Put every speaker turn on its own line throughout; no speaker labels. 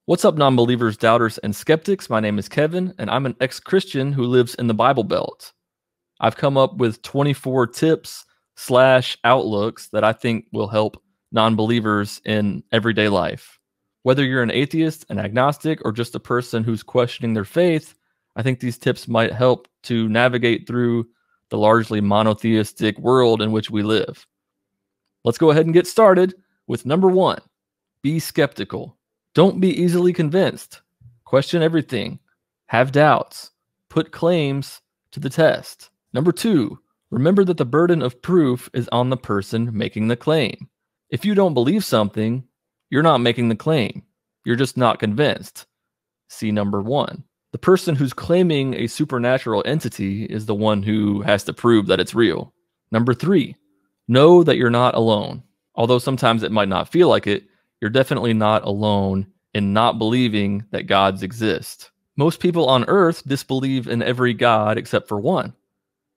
What's up, non-believers, doubters, and skeptics? My name is Kevin, and I'm an ex-Christian who lives in the Bible Belt. I've come up with 24 tips / outlooks that I think will help non-believers in everyday life. Whether you're an atheist, an agnostic, or just a person who's questioning their faith, I think these tips might help to navigate through the largely monotheistic world in which we live. Let's go ahead and get started with number 1. Be skeptical. Don't be easily convinced. Question everything. Have doubts. Put claims to the test. Number 2, remember that the burden of proof is on the person making the claim. If you don't believe something, you're not making the claim. You're just not convinced. See number 1. The person who's claiming a supernatural entity is the one who has to prove that it's real. Number 3, know that you're not alone. Although sometimes it might not feel like it, you're definitely not alone in not believing that gods exist. Most people on earth disbelieve in every god except for one,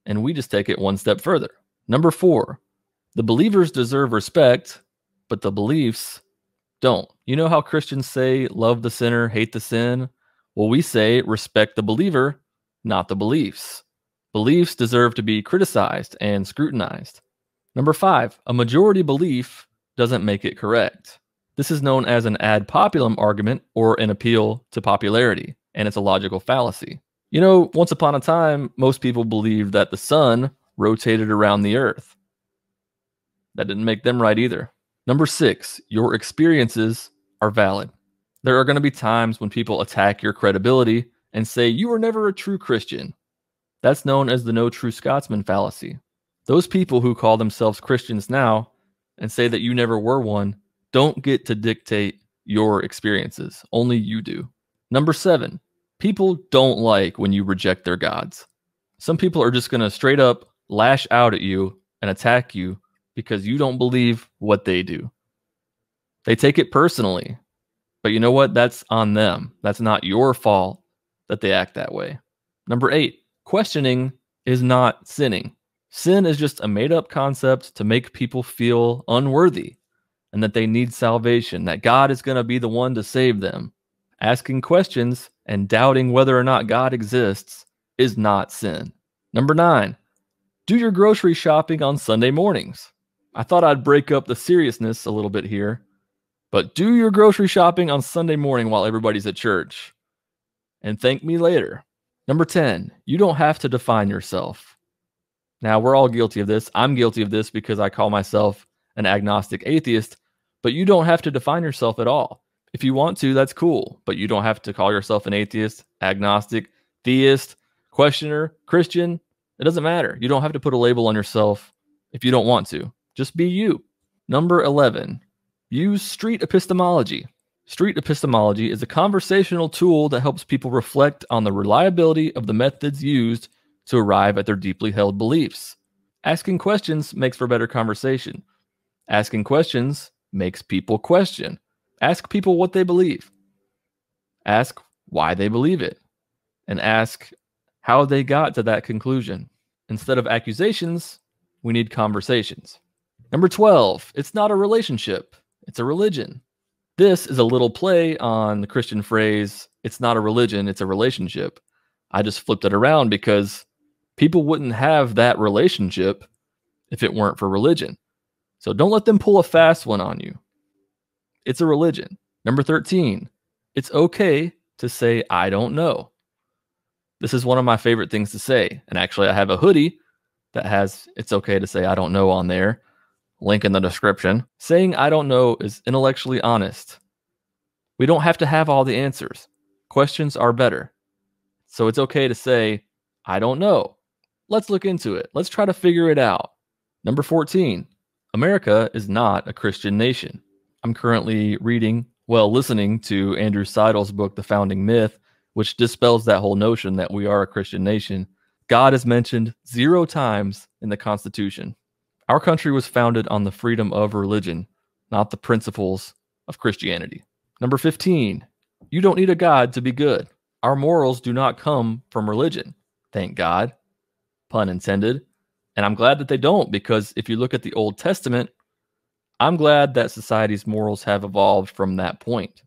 and we just take it one step further. Number 4, the believers deserve respect, but the beliefs don't. You know how Christians say, love the sinner, hate the sin? Well, we say, respect the believer, not the beliefs. Beliefs deserve to be criticized and scrutinized. Number 5, a majority belief doesn't make it correct. This is known as an ad populum argument or an appeal to popularity, and it's a logical fallacy. You know, once upon a time, most people believed that the sun rotated around the earth. That didn't make them right either. Number 6, your experiences are valid. There are going to be times when people attack your credibility and say you were never a true Christian. That's known as the no true Scotsman fallacy. Those people who call themselves Christians now and say that you never were one don't get to dictate your experiences. Only you do. Number 7, people don't like when you reject their gods. Some people are just going to straight up lash out at you and attack you because you don't believe what they do. They take it personally. But you know what? That's on them. That's not your fault that they act that way. Number 8, questioning is not sinning. Sin is just a made-up concept to make people feel unworthy and that they need salvation, that God is going to be the one to save them. Asking questions and doubting whether or not God exists is not sin. Number 9, do your grocery shopping on Sunday mornings. I thought I'd break up the seriousness a little bit here, but do your grocery shopping on Sunday morning while everybody's at church. And thank me later. Number 10, you don't have to define yourself. Now, we're all guilty of this. I'm guilty of this because I call myself an agnostic atheist, but you don't have to define yourself at all. If you want to, that's cool, but you don't have to call yourself an atheist, agnostic, theist, questioner, Christian. It doesn't matter. You don't have to put a label on yourself if you don't want to. Just be you. Number 11, use street epistemology. Street epistemology is a conversational tool that helps people reflect on the reliability of the methods used to arrive at their deeply held beliefs. Asking questions makes for better conversation. Asking questions makes people question. Ask people what they believe. Ask why they believe it. And ask how they got to that conclusion. Instead of accusations, we need conversations. Number 12, it's not a relationship, it's a religion. This is a little play on the Christian phrase, it's not a religion, it's a relationship. I just flipped it around because people wouldn't have that relationship if it weren't for religion. So don't let them pull a fast one on you. It's a religion. Number 13, it's okay to say, I don't know. This is one of my favorite things to say. And actually, I have a hoodie that has, it's okay to say, I don't know on there. Link in the description. Saying I don't know is intellectually honest. We don't have to have all the answers. Questions are better. So it's okay to say, I don't know. Let's look into it. Let's try to figure it out. Number 14, America is not a Christian nation. I'm currently listening to Andrew Seidel's book, The Founding Myth, which dispels that whole notion that we are a Christian nation. God is mentioned 0 times in the Constitution. Our country was founded on the freedom of religion, not the principles of Christianity. Number 15, you don't need a God to be good. Our morals do not come from religion. Thank God. Pun intended. And I'm glad that they don't, because if you look at the Old Testament, I'm glad that society's morals have evolved from that point.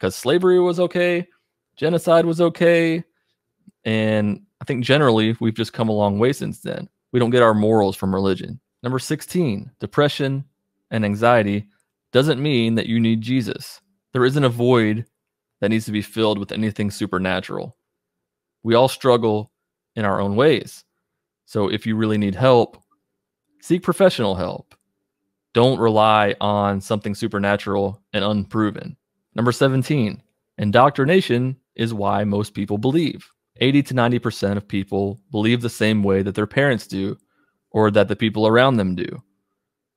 because slavery was okay, genocide was okay, and I think generally we've just come a long way since then. We don't get our morals from religion. Number 16, depression and anxiety doesn't mean that you need Jesus. There isn't a void that needs to be filled with anything supernatural. We all struggle in our own ways. So if you really need help, seek professional help. Don't rely on something supernatural and unproven. Number 17, indoctrination is why most people believe. 80 to 90% of people believe the same way that their parents do or that the people around them do.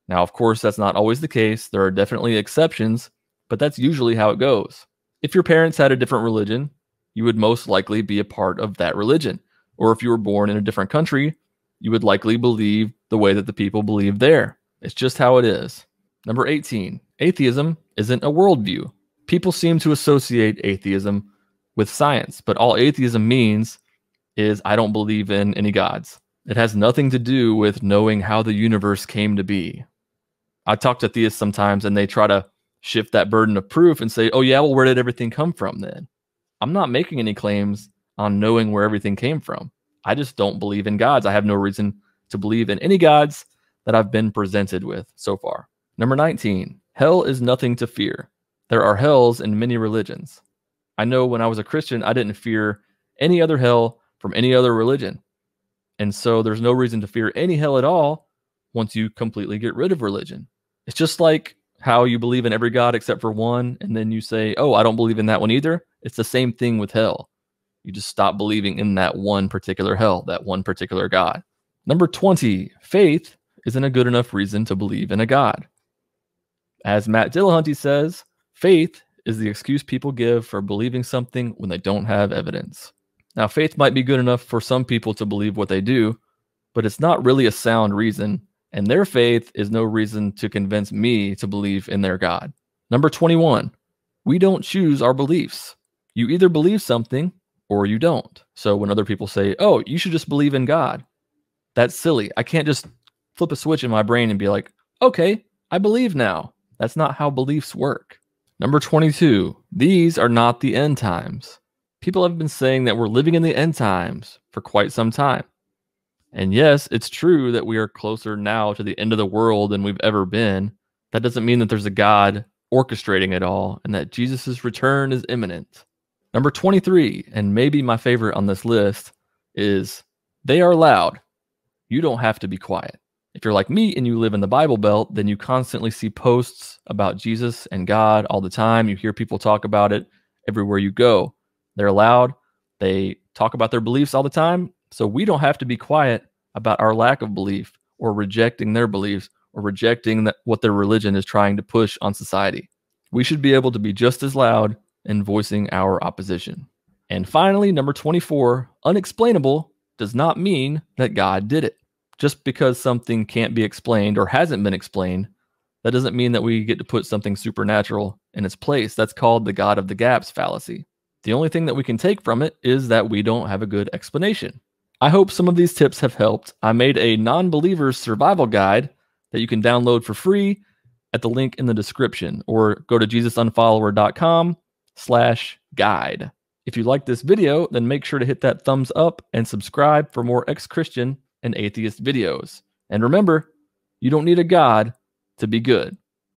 Now, of course, that's not always the case. There are definitely exceptions, but that's usually how it goes. If your parents had a different religion, you would most likely be a part of that religion. Or if you were born in a different country, you would likely believe the way that the people believe there. It's just how it is. Number 18, atheism isn't a worldview. People seem to associate atheism with science, but all atheism means is I don't believe in any gods. It has nothing to do with knowing how the universe came to be. I talk to theists sometimes and they try to shift that burden of proof and say, oh yeah, well, where did everything come from then? I'm not making any claims on knowing where everything came from. I just don't believe in gods. I have no reason to believe in any gods that I've been presented with so far. Number 19, hell is nothing to fear. There are hells in many religions. I know when I was a Christian, I didn't fear any other hell from any other religion. And so there's no reason to fear any hell at all once you completely get rid of religion. It's just like how you believe in every god except for one, and then you say, oh, I don't believe in that one either. It's the same thing with hell. You just stop believing in that one particular hell, that one particular god. Number 20, faith isn't a good enough reason to believe in a god. As Matt Dillahunty says, faith is the excuse people give for believing something when they don't have evidence. Now, faith might be good enough for some people to believe what they do, but it's not really a sound reason, and their faith is no reason to convince me to believe in their God. Number 21, we don't choose our beliefs. You either believe something or you don't. So when other people say, oh, you should just believe in God, that's silly. I can't just flip a switch in my brain and be like, okay, I believe now. That's not how beliefs work. Number 22, these are not the end times. People have been saying that we're living in the end times for quite some time. And yes, it's true that we are closer now to the end of the world than we've ever been. That doesn't mean that there's a God orchestrating it all and that Jesus' return is imminent. Number 23, and maybe my favorite on this list, is they are loud. You don't have to be quiet. If you're like me and you live in the Bible Belt, then you constantly see posts about Jesus and God all the time. You hear people talk about it everywhere you go. They're loud. They talk about their beliefs all the time. So we don't have to be quiet about our lack of belief or rejecting their beliefs or rejecting what their religion is trying to push on society. We should be able to be just as loud in voicing our opposition. And finally, number 24, unexplainable does not mean that God did it. Just because something can't be explained or hasn't been explained, that doesn't mean that we get to put something supernatural in its place. That's called the God of the gaps fallacy. The only thing that we can take from it is that we don't have a good explanation. I hope some of these tips have helped. I made a non-believer's survival guide that you can download for free at the link in the description, or go to jesusunfollower.com/guide. If you like this video, then make sure to hit that thumbs up and subscribe for more ex-Christian and atheist videos. And remember, you don't need a God to be good.